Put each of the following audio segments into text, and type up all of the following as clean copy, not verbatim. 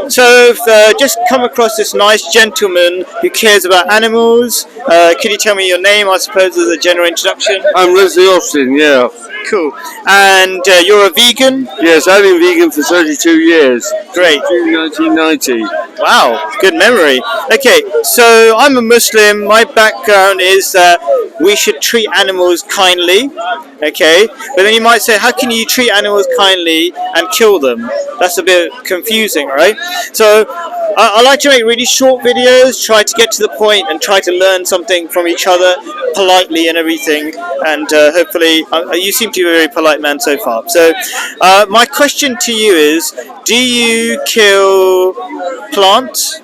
So, just come across this nice gentleman who cares about animals. Could you tell me your name, I suppose, as a general introduction? I'm Leslie Austin, yeah. Cool. And you're a vegan? Yes, I've been vegan for 32 years. Great. Since 1990. Wow, good memory. Okay, so I'm a Muslim. My background is that we should treat animals kindly. Okay, but then you might say, how can you treat animals kindly and kill them? That's a bit confusing, right? So I like to make really short videos, try to get to the point and try to learn something from each other politely and everything. And hopefully, you seem to be a very polite man so far. So my question to you is, do you kill plants?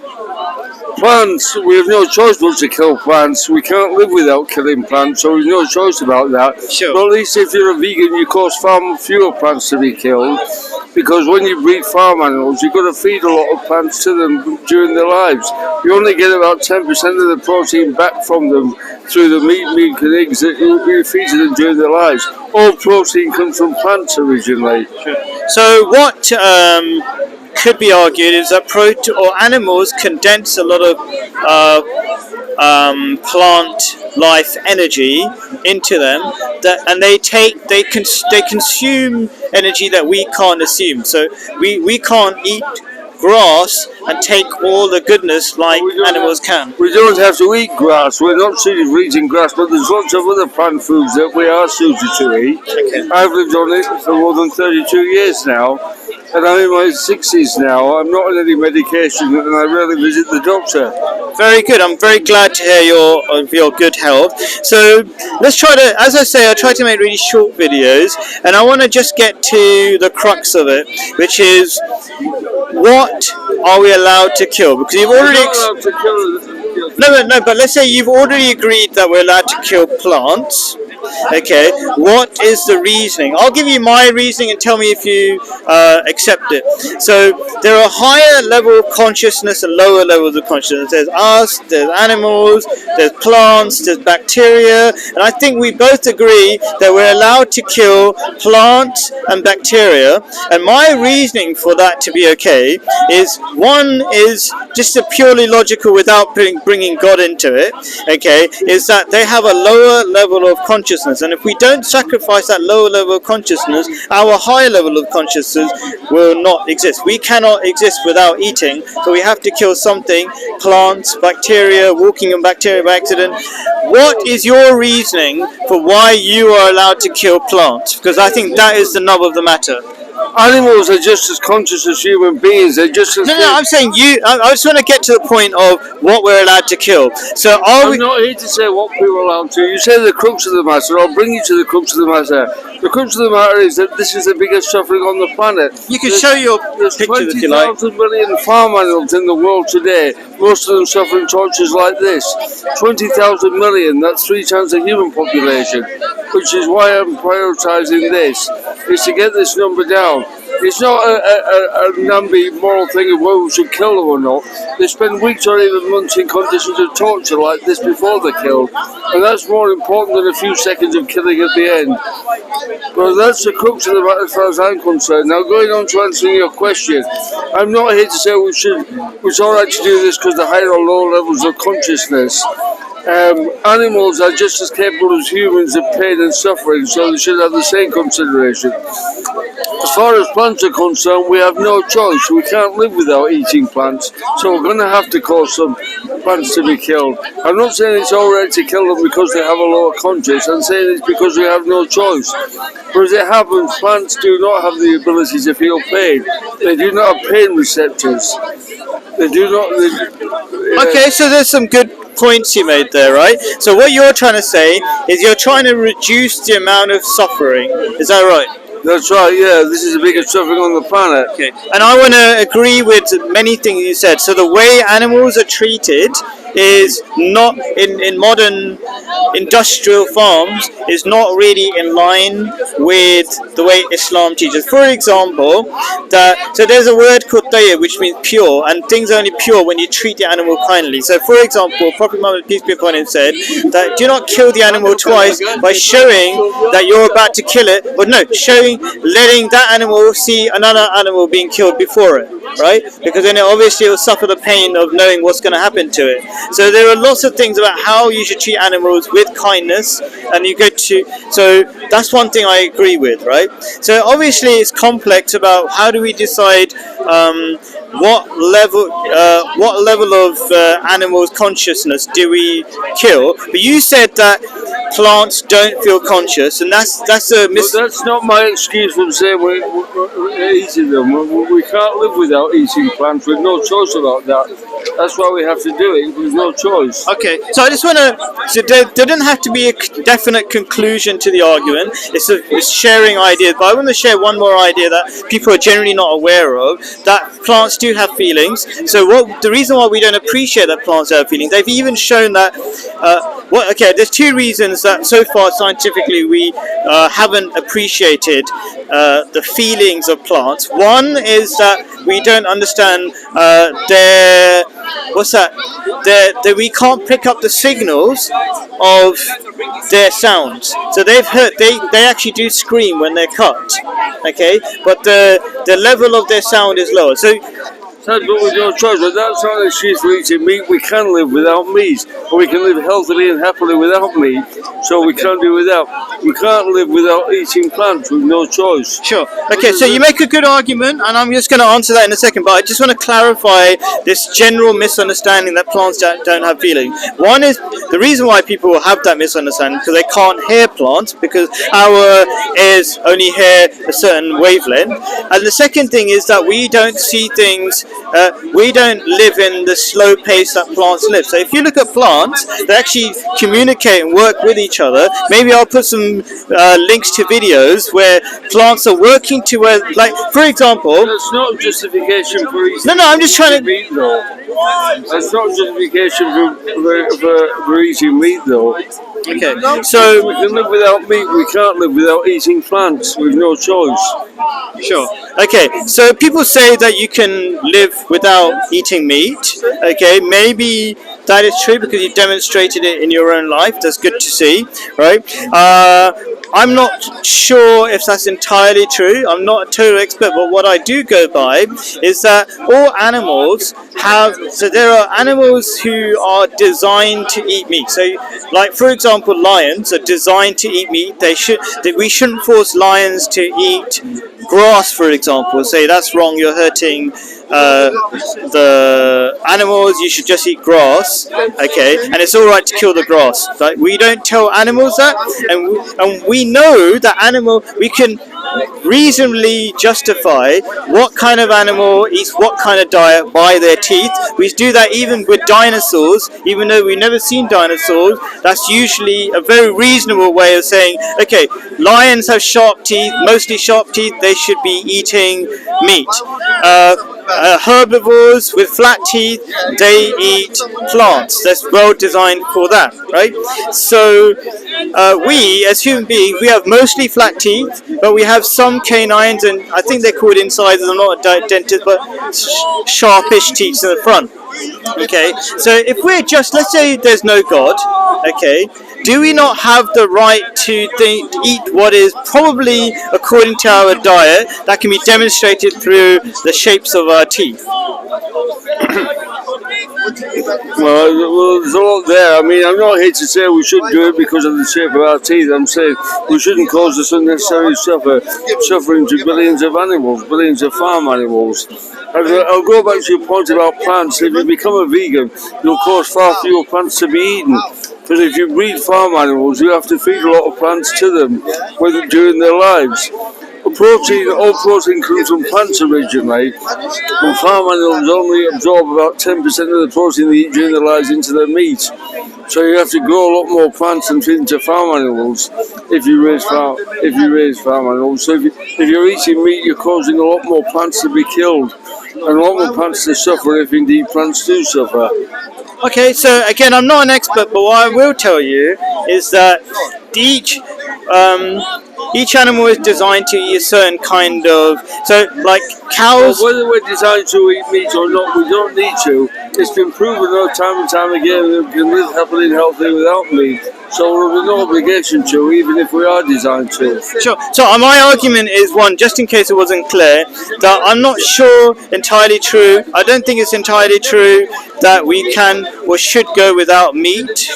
Plants, we have no choice but to kill plants. We can't live without killing plants, so we've no choice about that. Sure. But at least if you're a vegan, you cause far fewer plants to be killed. Because when you breed farm animals, you've got to feed a lot of plants to them during their lives. You only get about 10% of the protein back from them through the meat, milk and eggs that you feed to them during their lives. All protein comes from plants originally. So what could be argued is that animals condense a lot of plant life energy into them, and they consume energy that we can't assume. So we can't eat grass and take all the goodness like animals can. We don't have to eat grass. We're not suited for eating grass, but there's lots of other plant foods that we are suited to eat. Okay. I've lived on it for more than 32 years now, and I'm in my 60s now. I'm not on any medication, and I rarely visit the doctor. Very good. I'm very glad to hear your good health. So let's try to, as I say, I try to make really short videos, and I want to just get to the crux of it, which is, what are we allowed to kill? Because you've already no, but let's say you've already agreed that we're allowed to kill plants. Okay, what is the reasoning? I'll give you my reasoning and tell me if you accept it. So there are higher level of consciousness and lower levels of consciousness. There's us, there's animals, there's plants, there's bacteria, and I think we both agree that we're allowed to kill plants and bacteria. And my reasoning for that to be okay is, one is just a purely logical without bringing God into it, okay, is that they have a lower level of consciousness. And if we don't sacrifice that lower level of consciousness, our higher level of consciousness will not exist. We cannot exist without eating, so we have to kill something, plants, bacteria, walking on bacteria by accident. What is your reasoning for why you are allowed to kill plants? Because I think that is the nub of the matter. Animals are just as conscious as human beings. They're just as... No, I'm saying you. I just want to get to the point of what we're allowed to kill. So I'm not here to say what people are allowed to. You say the crux of the matter. I'll bring you to the crux of the matter. The crux of the matter is that this is the biggest suffering on the planet. You can show your pictures if you like. There's 20,000 million farm animals in the world today. Most of them suffering tortures like this. 20,000 million. That's 3 times the human population. Which is why I'm prioritising this. Is to get this number down. It's not a namby moral thing of whether we should kill them or not. They spend weeks or even months in conditions of torture like this before they're killed, and that's more important than a few seconds of killing at the end. Well, that's the crux of the matter as far as I'm concerned. Now, going on to answering your question, I'm not here to say it's all right to do this because the higher or lower levels of consciousness. Animals are just as capable as humans of pain and suffering, so they should have the same consideration. As far as plants are concerned, we have no choice. We can't live without eating plants, so we're going to have to cause some plants to be killed. I'm not saying it's all right to kill them because they have a lower conscience. I'm saying it's because we have no choice. But as it happens, plants do not have the ability to feel pain. They do not have pain receptors. They do not... Okay, so there's some good points you made there, right? So what you're trying to say is you're trying to reduce the amount of suffering. Is that right? That's right, yeah. This is the biggest suffering on the planet. Okay. And I want to agree with many things you said. So the way animals are treated is not in modern industrial farms is not really in line with the way Islam teaches. For example, so there's a word called tayyib, which means pure, and things are only pure when you treat the animal kindly. So, for example, Prophet Muhammad, peace be upon him, said that do not kill the animal twice by showing that you're about to kill it, but no, letting that animal see another animal being killed before it, right? Because then obviously it will suffer the pain of knowing what's going to happen to it. So there are lots of things about how you should treat animals with kindness, and so that's one thing I agree with, right? So obviously it's complex about how do we decide what level of animals' consciousness do we kill? But you said that plants don't feel conscious, and that's a But that's not my excuse for saying we're eating them. We can't live without eating plants. We've no choice about that. That's why we have to do it. There's no choice. Okay, so I just want to. So there didn't have to be a definite conclusion to the argument. It's sharing ideas, but I want to share one more idea that people are generally not aware of. That plants do have feelings. So the reason why we don't appreciate that plants have feelings, they've even shown that. There's two reasons that so far scientifically we haven't appreciated the feelings of plants. One is that we don't understand we can't pick up the signals of their sounds. So they actually do scream when they're cut, okay, but the level of their sound is lower. So But with no choice. But that's not an excuse for eating meat. We can live without meat, or we can live healthily and happily without meat. So we can't do without. We can't live without eating plants. With no choice. Sure. Okay, so you make a good argument, and I'm just going to answer that in a second. But I just want to clarify this general misunderstanding that plants don't have feeling. One is the reason why people have that misunderstanding because they can't hear plants because our ears only hear a certain wavelength. And the second thing is that we don't see things. We don't live in the slow pace that plants live. So if you look at plants, they actually communicate and work with each other. Maybe I'll put some links to videos where plants are working towards, like, for example. That's not justification for eating. No, I'm just trying to. Meat, though. That's not justification for eating meat, though. Okay, so we can live without meat. We can't live without eating plants. We've no choice. Sure. Okay, so people say that you can live without eating meat. Okay, maybe that is true because you demonstrated it in your own life. That's good to see, right? I'm not sure if that's entirely true. I'm not a total expert, but what I do go by is that all animals have. So there are animals who are designed to eat meat. So, like for example, lions are designed to eat meat. We shouldn't force lions to eat grass, for example. Say that's wrong. You're hurting the animals. You should just eat grass. Okay, and it's all right to kill the grass. Like we don't tell animals that, and we know that we can reasonably justify what kind of animal eats what kind of diet by their teeth. We do that even with dinosaurs, even though we've never seen dinosaurs. That's usually a very reasonable way of saying, okay, lions have sharp teeth, mostly sharp teeth, they should be eating meat. Herbivores with flat teeth, they eat plants. That's well designed for that, right? So we, as human beings, we have mostly flat teeth, but we have some canines, and I think they're called incisors. I'm not a dentist, but sharpish teeth in the front. Okay, so if we're just, let's say there's no God, okay, do we not have the right to eat what is probably, according to our diet, that can be demonstrated through the shapes of our teeth? Well, there's a lot there. I mean, I'm not here to say we should do it because of the shape of our teeth. I'm saying we shouldn't cause us unnecessary suffering to billions of animals, billions of farm animals. I'll go back to your point about plants. If you become a vegan, you'll cause far fewer plants to be eaten. Because if you breed farm animals, you have to feed a lot of plants to them during their lives. All protein comes from plants originally, and farm animals only absorb about 10% of the protein they eat during their lives into their meat. So you have to grow a lot more plants and feed them to farm animals if you raise farm animals. So if you're eating meat, you're causing a lot more plants to be killed, and a lot more plants to suffer if indeed plants do suffer. Okay, so again, I'm not an expert, but what I will tell you is that each each animal is designed to eat a certain kind of. So, like Well, cows. whether we're designed to eat meat or not, we don't need to. It's been proven time and time again that we can live happily and healthy without meat. So we're under no obligation to, even if we are designed to. Sure. So my argument is one, just in case it wasn't clear, that I'm not sure entirely true. I don't think it's entirely true that we can or should go without meat,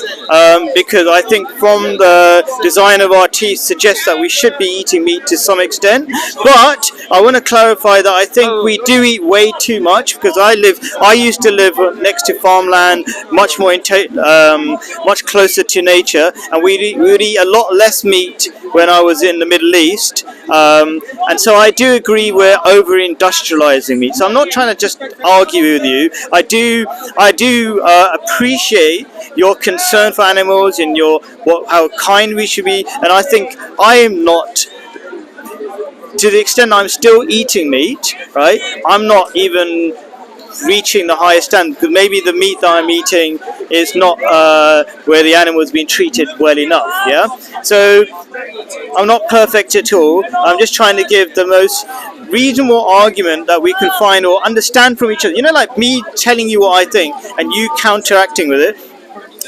because I think from the design of our teeth suggests that we should be eating meat to some extent. But I want to clarify that I think we do eat way too much, because I used to live next to farmland, much more much closer to nature, and we would eat a lot less meat when I was in the Middle East, and so I do agree we're over-industrializing meat. So I'm not trying to just argue with you. I do appreciate your concern for animals and how kind we should be, and I think I am not. To the extent I'm still eating meat, right? I'm not even reaching the highest standard, because maybe the meat that I'm eating is not where the animal's been treated well enough. Yeah, so I'm not perfect at all. I'm just trying to give the most reasonable argument that we can find or understand from each other. You know, like me telling you what I think and you counteracting with it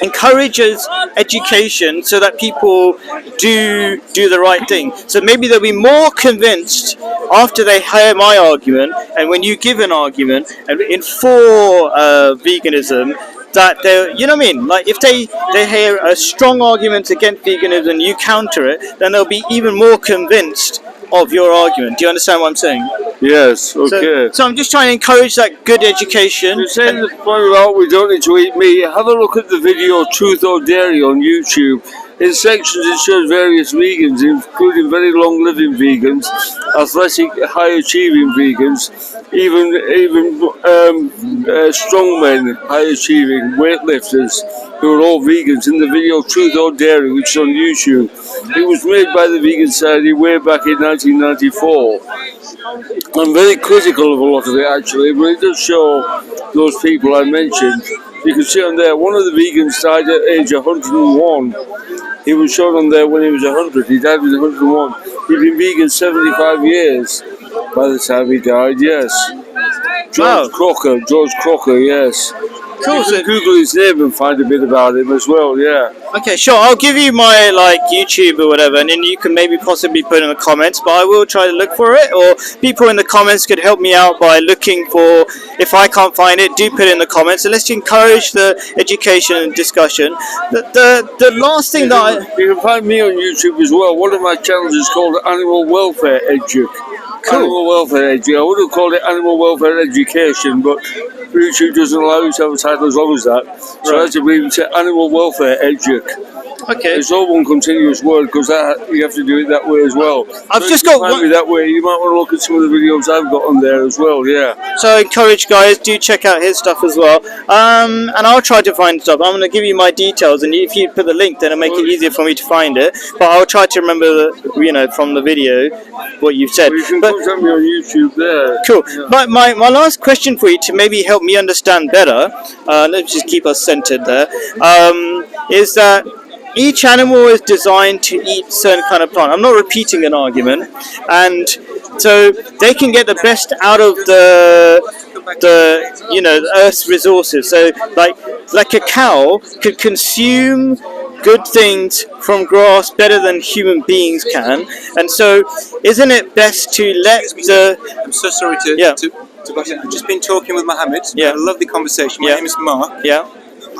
encourages education, so that people do the right thing. So maybe they'll be more convinced after they hear my argument, and when you give an argument and for veganism, that they, you know what I mean? Like if they hear a strong argument against veganism and you counter it, then they'll be even more convinced of your argument. Do you understand what I'm saying? Yes, okay. So I'm just trying to encourage that good education. You're saying the point about we don't need to eat meat. Have a look at the video Truth or Dairy on YouTube. In sections it shows various vegans, including very long-living vegans, athletic, high-achieving vegans, even strongmen, high-achieving weightlifters, who are all vegans. In the video Truth or Dairy, which is on YouTube, it was made by the Vegan Society way back in 1994. I'm very critical of a lot of it actually, but it does show those people I mentioned. You can see on there, one of the vegans died at age 101. He was shown on there when he was 100. He died with 101. He'd been vegan 75 years by the time he died, yes. George Crocker, yes. Cool. You can Google his name and find a bit about him as well, yeah. Okay, sure. I'll give you my YouTube or whatever, and then you can maybe possibly put in the comments. But I will try to look for it, or people in the comments could help me out by looking for. If I can't find it, do put it in the comments, and let's encourage the education and discussion. The last thing you can find me on YouTube as well. One of my channels is called Animal Welfare Educ. Cool. Animal Welfare Educ. I would have called it Animal Welfare Education, but YouTube doesn't allow you to have a title as long as that. So I had to believe it's Animal Welfare Educ. Okay. It's all one continuous word, because you have to do it that way as well. I've just got one. That way, you might want to look at some of the videos I've got on there as well. Yeah. So I encourage guys, do check out his stuff as well. And I'll try to find stuff. I'm going to give you my details, and if you put the link, then it'll make it easier for me to find it. But I'll try to remember, from the video, what you've said. Well, you can contact me on YouTube there. Cool. Yeah. But my last question for you, to maybe help me understand better, let's just keep us centered there, is that each animal is designed to eat certain kind of plant. I'm not repeating an argument, and so they can get the best out of the Earth's resources. So like a cow could consume good things from grass better than human beings can, and so isn't it best to let the? I'm so sorry to butt in. I've just been talking with Mohammed. Yeah. Had a lovely conversation. My name is Mark. Yeah.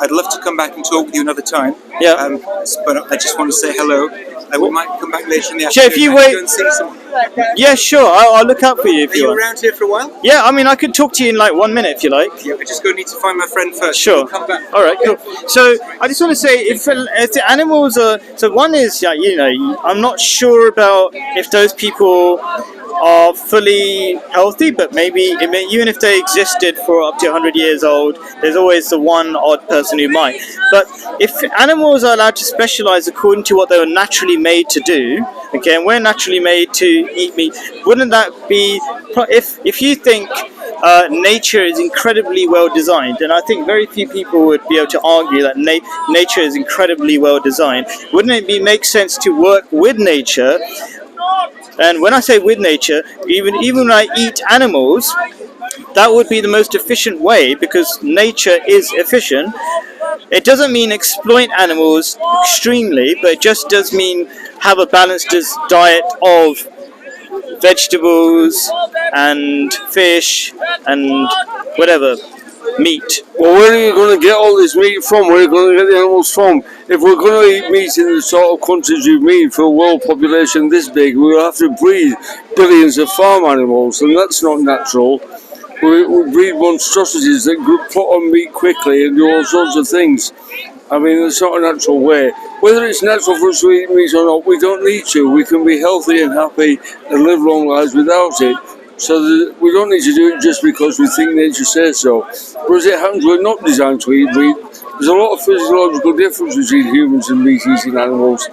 I'd love to come back and talk with you another time. Yeah. But I just want to say hello. We might come back later in the afternoon. Sure, if you wait. Go and see some. Yeah, sure. I'll look out for you if Are you you want. around here for a while? Yeah, I mean, I could talk to you in 1 minute if you like. Yeah, I just need to find my friend first. Sure. We'll come back. All right, cool. So I just want to say, if the animals are, so one is, I'm not sure about if those people are fully healthy, but maybe even if they existed for up to 100 years old, there's always the one odd person who might. But if animals are allowed to specialize according to what they were naturally made to do, okay, and we're naturally made to eat meat, wouldn't that be, if you think nature is incredibly well designed, and I think very few people would be able to argue that nature is incredibly well designed. Wouldn't it make sense to work with nature? And when I say with nature, even when I eat animals, that would be the most efficient way, because nature is efficient. It doesn't mean exploit animals extremely, but it just does mean have a balanced diet of vegetables and fish and whatever, meat. Well, where are you going to get all this meat from? Where are you going to get the animals from? If we're going to eat meat in the sort of countries we've made for a world population this big, we'll have to breed billions of farm animals, and that's not natural. We breed monstrosities that put on meat quickly and do all sorts of things. I mean, it's not a natural way. Whether it's natural for us to eat meat or not, we don't need to. We can be healthy and happy and live long lives without it. So we don't need to do it just because we think nature says so. But as it happens, we're not designed to eat meat. There's a lot of physiological difference between humans and meat-eating animals.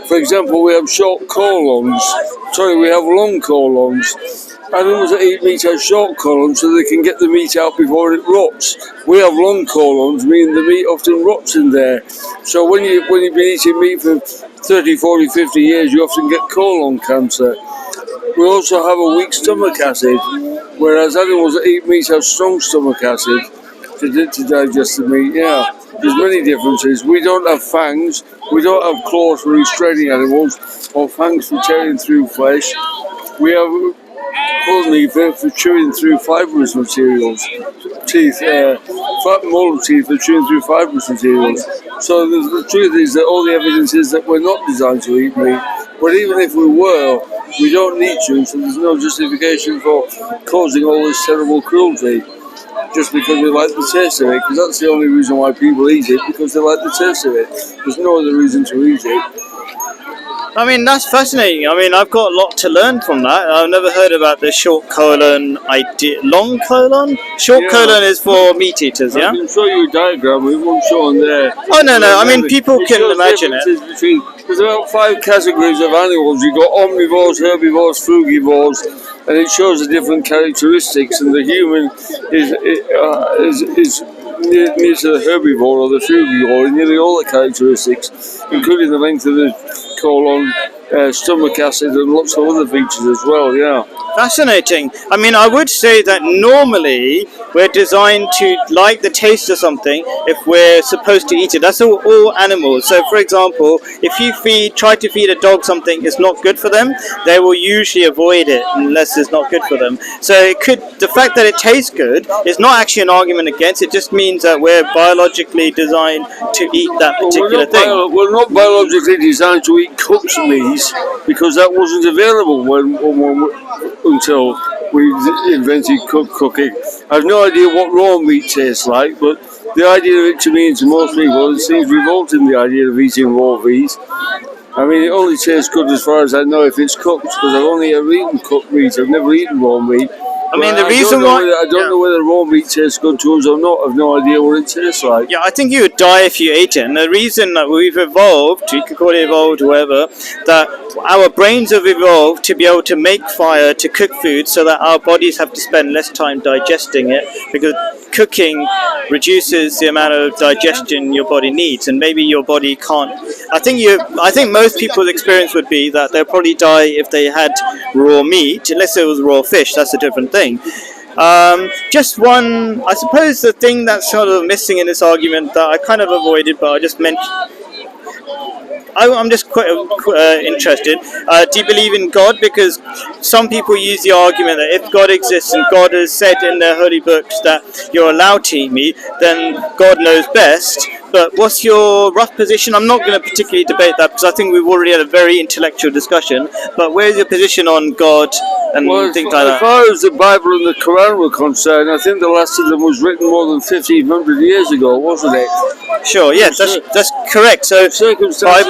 For example, we have short colons. We have long colons. Animals that eat meat have short colons so they can get the meat out before it rots. We have long colons, meaning the meat often rots in there. So when you've been eating meat for 30, 40, 50 years, you often get colon cancer. We also have a weak stomach acid, whereas animals that eat meat have strong stomach acid to digest the meat. Yeah, there's many differences. We don't have fangs, we don't have claws for restraining animals, or fangs for tearing through flesh. We have for chewing through fibrous materials, teeth, molar teeth for chewing through fibrous materials. So the truth is that all the evidence is that we're not designed to eat meat. But even if we were, we don't need to, so there's no justification for causing all this terrible cruelty just because we like the taste of it, because that's the only reason why people eat it, because they like the taste of it. There's no other reason to eat it. I mean, that's fascinating. I mean, I've got a lot to learn from that. I've never heard about the short colon idea. Long colon? Short colon is for meat eaters, yeah? I can show you a diagram. We won't show on there. Oh, no. I mean, people can imagine it. There's about 5 categories of animals. You've got omnivores, herbivores, frugivores, and it shows the different characteristics. And the human is near to the herbivore or the frugivore in nearly all the characteristics, including the length of the colon, stomach acid, and lots of other features as well. Yeah. Fascinating. I mean, I would say that normally we're designed to like the taste of something if we're supposed to eat it. That's all animals. So, for example, if you try to feed a dog something that's not good for them, they will usually avoid it unless it's not good for them. So, the fact that it tastes good is not actually an argument against. It just means that we're biologically designed to eat that particular thing. We're not biologically designed to eat cooked meat because that wasn't available until we invented cooking. I have no idea what raw meat tastes like, but the idea of it to me and to most people, it seems revolting, the idea of eating raw meat. I mean, it only tastes good as far as I know if it's cooked, because I've only ever eaten cooked meat. I've never eaten raw meat. I mean, the reason why... I don't know whether raw meat tastes good to us or not. I've no idea what it tastes like. Yeah, I think you would die if you ate it. And the reason that we've evolved, you could call it evolved or whatever, that our brains have evolved to be able to make fire, to cook food, so that our bodies have to spend less time digesting it, because cooking reduces the amount of digestion your body needs, and maybe your body can't. I think most people's experience would be that they'll probably die if they had raw meat, unless it was raw fish. That's a different thing. Just one, I suppose the thing that's sort of missing in this argument that I kind of avoided, but I just mentioned. I'm just quite interested. Do you believe in God? Because some people use the argument that if God exists and God has said in their holy books that you're allowed to eat meat, then God knows best. But what's your rough position? I'm not going to particularly debate that because I think we've already had a very intellectual discussion. But where's your position on God and things like that? As far as the Bible and the Quran were concerned, I think the last of them was written more than 1,500 years ago, wasn't it? Sure, yes, that's correct. So circumstances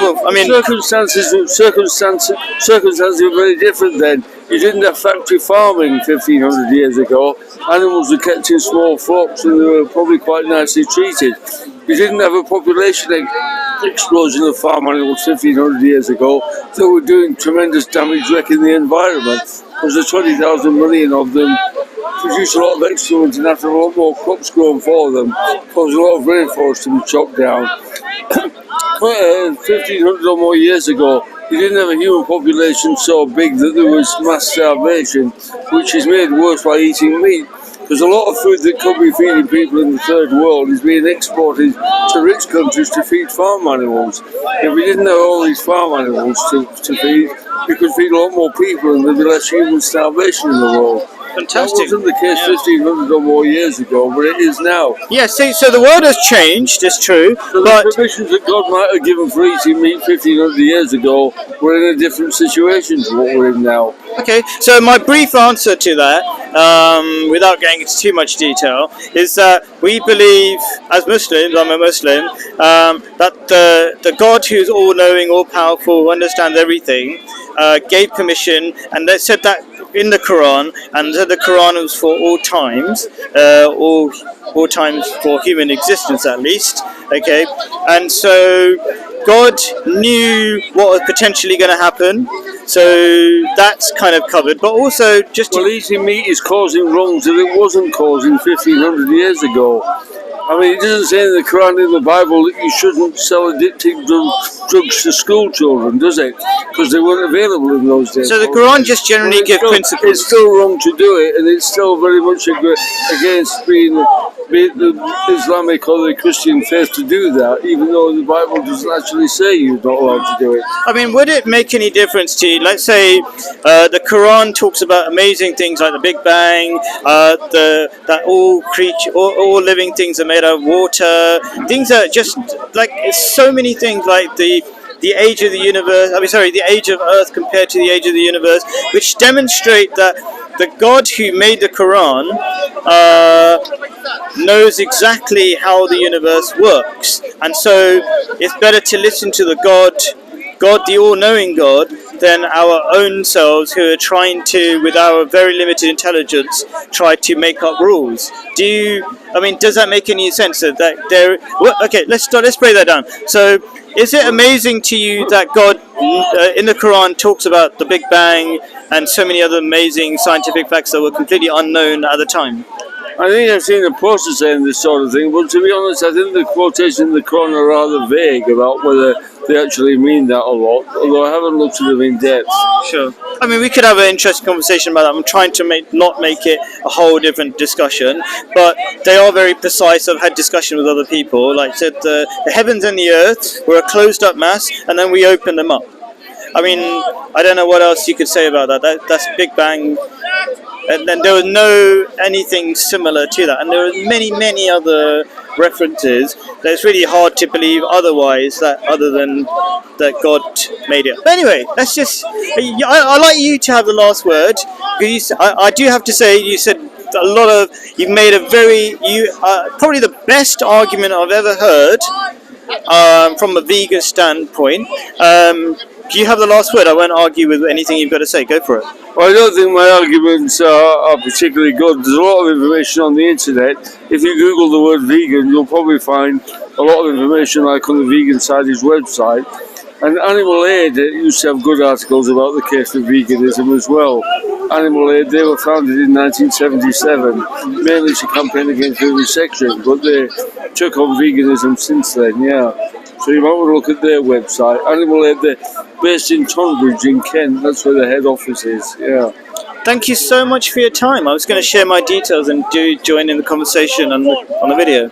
were very different then. You didn't have factory farming 1,500 years ago. Animals were kept in small flocks and they were probably quite nicely treated. You didn't have a population explosion of farm animals 1,500 years ago that were doing tremendous damage, wrecking the environment. There was 20,000 million of them produce a lot of excellence and have to have a lot more crops grown for them, cause a lot of rainforest to be chopped down. 1500 or more years ago, you didn't have a human population so big that there was mass starvation, which is made worse by eating meat. Because a lot of food that could be feeding people in the third world is being exported to rich countries to feed farm animals. If we didn't have all these farm animals to feed, we could feed a lot more people and there'd be less human starvation in the world. Fantastic. That wasn't the case 1500 or more years ago, but it is now. Yeah, see, so the world has changed, it's true, So but the permissions that God might have given for eating meat 1500 years ago were in a different situation to what we're in now. okay, so my brief answer to that, without getting into too much detail, is that we believe, as Muslims, I'm a Muslim, that the God who's all-knowing, all-powerful, who understands everything, gave permission, and they said that in the Quran, and that the Quran was for all times, all times for human existence at least, okay, and so God knew what was potentially going to happen, so that's kind of covered, but also just Well, eating meat is causing wrongs that it wasn't causing 1500 years ago. I mean, it doesn't say in the Quran, in the Bible, that you shouldn't sell addictive drugs to school children, does it? Because they weren't available in those days. so the Quran just generally gives principles. It's still wrong to do it, and it's still very much against being the Islamic or the Christian faith to do that, even though the Bible doesn't actually say you're not allowed to do it. I mean, would it make any difference to you? Let's say the Quran talks about amazing things like the Big Bang, that all living things are made out of water. Things that just like so many things like the age of the universe. The age of Earth compared to the age of the universe, which demonstrate that the God who made the Quran knows exactly how the universe works, and so it's better to listen to the God, the all-knowing God, than our own selves who are trying to, with our very limited intelligence, try to make up rules. Does that make any sense? Okay, let's break that down. So, is it amazing to you that God in the Quran talks about the Big Bang and so many other amazing scientific facts that were completely unknown at the time? I think I've seen the poster saying this sort of thing, but to be honest, I think the quotations in the Quran are rather vague about whether they actually mean that a lot, although I haven't looked at them in depth. Sure. I mean, we could have an interesting conversation about that. I'm trying to not make it a whole different discussion, but they are very precise. I've had discussion with other people. Like I said, the heavens and the earth were a closed-up mass, and then we opened them up. I mean, I don't know what else you could say about that. That's Big Bang. And then there was no anything similar to that. And there are many, many other references that it's really hard to believe otherwise, other than that God made it. But anyway, let's just... I like you to have the last word. I do have to say, you said you've made probably the best argument I've ever heard from a vegan standpoint. Do you have the last word? I won't argue with anything you've got to say. Go for it. Well, I don't think my arguments are particularly good. There's a lot of information on the internet. If you Google the word vegan, you'll probably find a lot of information like on the Vegan Society's website. And Animal Aid used to have good articles about the case of veganism as well. Animal Aid, they were founded in 1977, mainly to campaign against vivisection, but they took on veganism since then, yeah. So you might want to look at their website. Animal Aid, they're based in Tonbridge in Kent. That's where the head office is, yeah. Thank you so much for your time. I was going to share my details and join in the conversation on the video.